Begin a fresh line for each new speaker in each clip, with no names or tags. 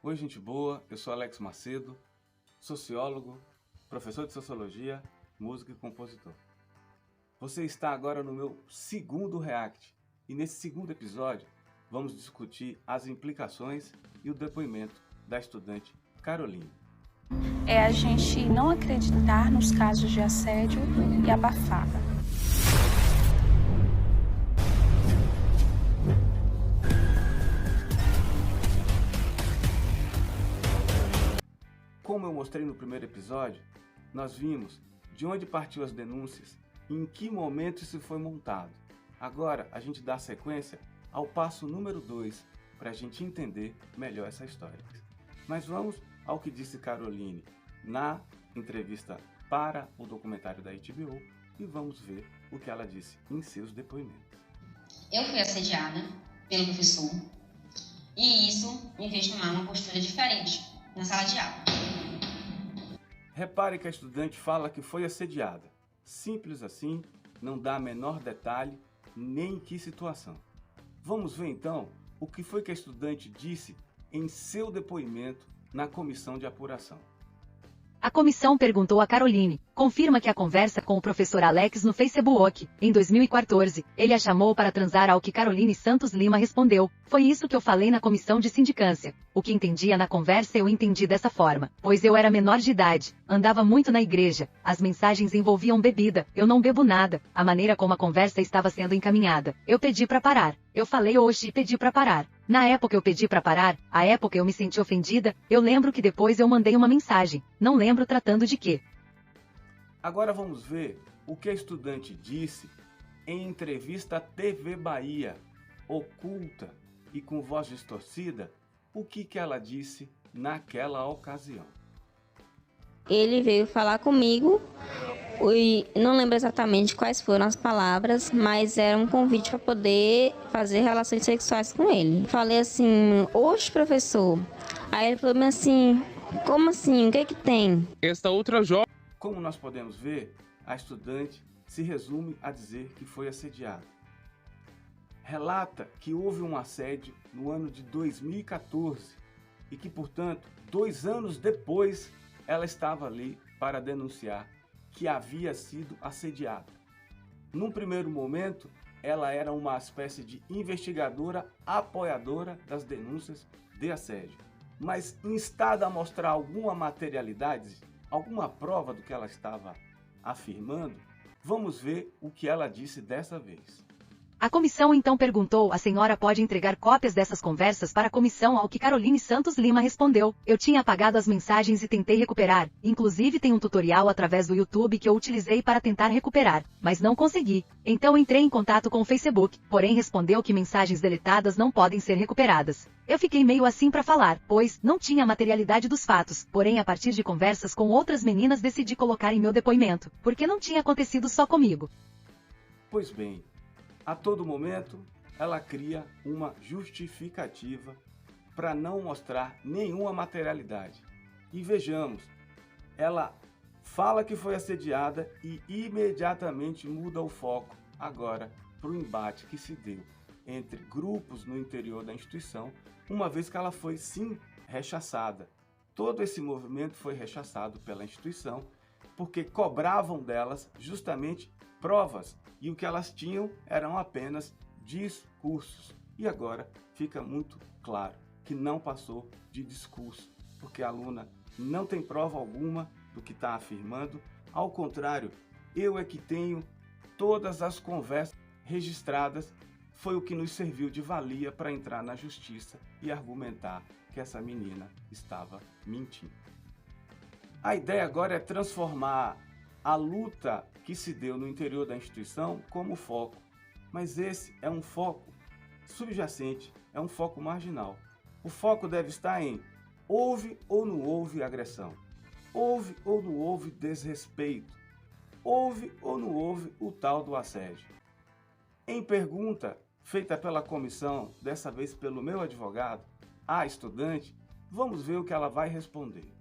Oi, gente boa, eu sou Alex Macedo, sociólogo, professor de sociologia, músico e compositor. Você está agora no meu segundo React e nesse segundo episódio vamos discutir as implicações e o depoimento da estudante Caroline.
É a gente não acreditar nos casos de assédio e abafá-la.
Como eu mostrei no primeiro episódio, nós vimos de onde partiu as denúncias e em que momento isso foi montado. Agora a gente dá sequência ao passo número 2 para a gente entender melhor essa história. Mas vamos ao que disse Caroline na entrevista para o documentário da HBO e vamos ver o que ela disse em seus depoimentos.
Eu fui assediada pelo professor e isso me fez tomar uma postura diferente na sala de aula.
Repare que a estudante fala que foi assediada. Simples assim, não dá menor detalhe nem em que situação. Vamos ver então o que foi que a estudante disse em seu depoimento na comissão de apuração.
A comissão perguntou a Caroline, confirma que a conversa com o professor Alex no Facebook, em 2014, ele a chamou para transar, ao que Caroline Santos Lima respondeu, foi isso que eu falei na comissão de sindicância. O que entendia na conversa eu entendi dessa forma, pois eu era menor de idade, andava muito na igreja, as mensagens envolviam bebida, eu não bebo nada, a maneira como a conversa estava sendo encaminhada, eu pedi para parar, eu falei hoje e pedi para parar. Na época eu pedi para parar, a época eu me senti ofendida, eu lembro que depois eu mandei uma mensagem, não lembro tratando de quê.
Agora vamos ver o que a estudante disse em entrevista à TV Bahia, oculta e com voz distorcida, o que ela disse naquela ocasião.
Ele veio falar comigo, e não lembro exatamente quais foram as palavras, mas era um convite para poder fazer relações sexuais com ele. Falei assim, oxe, professor. Aí ele falou assim, como assim, o que tem?
Esta outra jovem...
Como nós podemos ver, a estudante se resume a dizer que foi assediada. Relata que houve um assédio no ano de 2014 e que, portanto, 2 anos depois, ela estava ali para denunciar que havia sido assediada. Num primeiro momento, ela era uma espécie de investigadora apoiadora das denúncias de assédio, mas instada a mostrar alguma materialidade, alguma prova do que ela estava afirmando, vamos ver o que ela disse dessa vez.
A comissão então perguntou, a senhora pode entregar cópias dessas conversas para a comissão, ao que Caroline Santos Lima respondeu, eu tinha apagado as mensagens e tentei recuperar, inclusive tem um tutorial através do YouTube que eu utilizei para tentar recuperar, mas não consegui. Então entrei em contato com o Facebook, porém respondeu que mensagens deletadas não podem ser recuperadas. Eu fiquei meio assim para falar, pois não tinha a materialidade dos fatos, porém a partir de conversas com outras meninas decidi colocar em meu depoimento, porque não tinha acontecido só comigo.
Pois bem, a todo momento, ela cria uma justificativa para não mostrar nenhuma materialidade. E vejamos, ela fala que foi assediada e imediatamente muda o foco agora para o embate que se deu entre grupos no interior da instituição, uma vez que ela foi sim rechaçada. Todo esse movimento foi rechaçado pela instituição porque cobravam delas justamente provas, e o que elas tinham eram apenas discursos. E agora fica muito claro que não passou de discurso, porque a aluna não tem prova alguma do que está afirmando. Ao contrário, eu é que tenho todas as conversas registradas, foi o que nos serviu de valia para entrar na justiça e argumentar que essa menina estava mentindo. A ideia agora é transformar a luta que se deu no interior da instituição como foco, mas esse é um foco subjacente, é um foco marginal. O foco deve estar em houve ou não houve agressão, houve ou não houve desrespeito, houve ou não houve o tal do assédio. Em pergunta feita pela comissão, dessa vez pelo meu advogado, à estudante, vamos ver o que ela vai responder.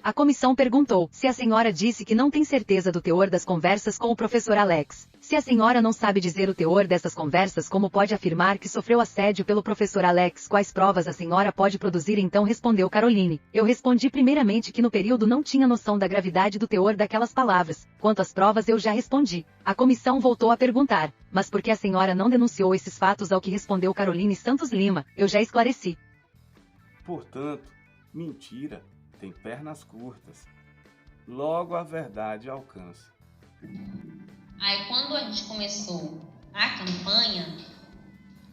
A comissão perguntou se a senhora disse que não tem certeza do teor das conversas com o professor Alex. Se a senhora não sabe dizer o teor dessas conversas, como pode afirmar que sofreu assédio pelo professor Alex? Quais provas a senhora pode produzir? Então respondeu Caroline. Eu respondi primeiramente que no período não tinha noção da gravidade do teor daquelas palavras. Quanto às provas eu já respondi. A comissão voltou a perguntar, mas por que a senhora não denunciou esses fatos? Ao que respondeu Caroline Santos Lima, eu já esclareci.
Portanto, mentira tem pernas curtas. Logo a verdade alcança.
Aí quando a gente começou a campanha,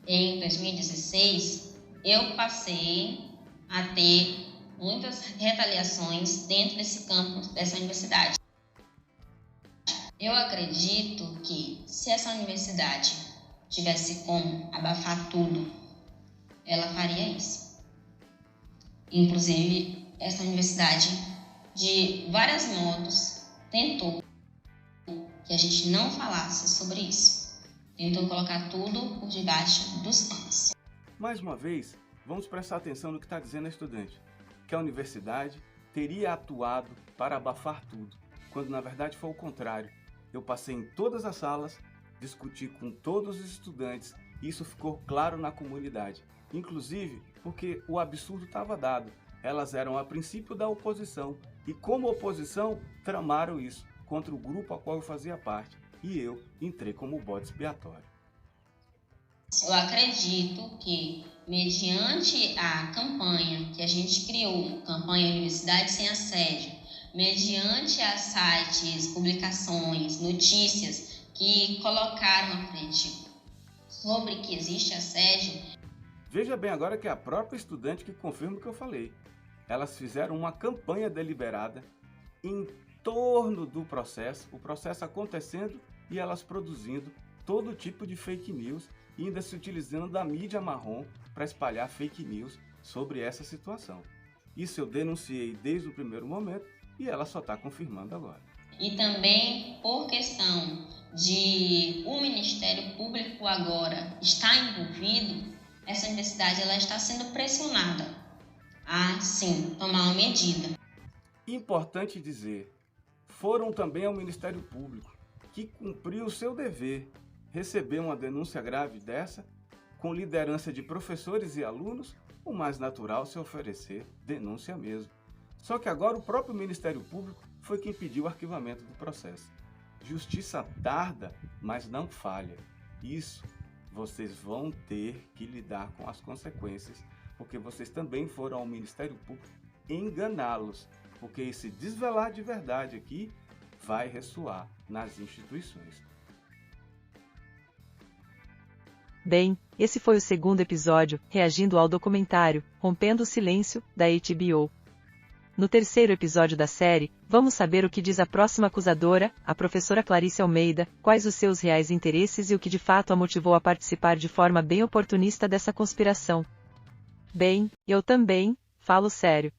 em 2016, eu passei a ter muitas retaliações dentro desse campus, dessa universidade. Eu acredito que se essa universidade tivesse como abafar tudo, ela faria isso. Inclusive, essa universidade, de vários modos, tentou que a gente não falasse sobre isso. Tentou colocar tudo por debaixo dos panos.
Mais uma vez, vamos prestar atenção no que está dizendo a estudante, que a universidade teria atuado para abafar tudo, quando na verdade foi o contrário. Eu passei em todas as salas, discuti com todos os estudantes, e isso ficou claro na comunidade. Inclusive porque o absurdo estava dado. Elas eram a princípio da oposição, e como oposição tramaram isso contra o grupo a qual eu fazia parte, e eu entrei como bode expiatório.
Eu acredito que, mediante a campanha que a gente criou, campanha Universidade Sem Assédio, mediante a sites, publicações, notícias que colocaram à frente sobre que existe assédio.
Veja bem agora que é a própria estudante que confirma o que eu falei. Elas fizeram uma campanha deliberada em torno do processo, o processo acontecendo e elas produzindo todo tipo de fake news e ainda se utilizando da mídia marrom para espalhar fake news sobre essa situação. Isso eu denunciei desde o primeiro momento e ela só está confirmando agora.
E também por questão de o Ministério Público agora estar envolvido, essa universidade ela está sendo pressionada a, sim, tomar uma medida.
Importante dizer, foram também ao Ministério Público, que cumpriu o seu dever, receber uma denúncia grave dessa, com liderança de professores e alunos, o mais natural se oferecer denúncia mesmo. Só que agora o próprio Ministério Público foi quem pediu o arquivamento do processo. Justiça tarda, mas não falha. Isso vocês vão ter que lidar com as consequências, porque vocês também foram ao Ministério Público enganá-los, porque esse desvelar de verdade aqui vai ressoar nas instituições.
Bem, esse foi o segundo episódio, reagindo ao documentário Rompendo o Silêncio, da HBO. No terceiro episódio da série, vamos saber o que diz a próxima acusadora, a professora Clarice Almeida, quais os seus reais interesses e o que de fato a motivou a participar de forma bem oportunista dessa conspiração. Bem, eu também, falo sério.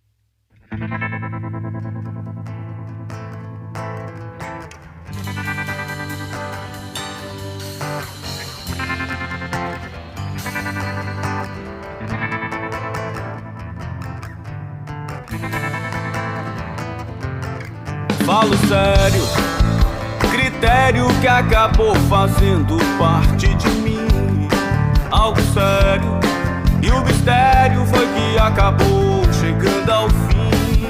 Falo sério, critério que acabou fazendo parte de mim. Algo sério, e o mistério foi que acabou chegando ao fim.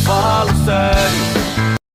Falo sério,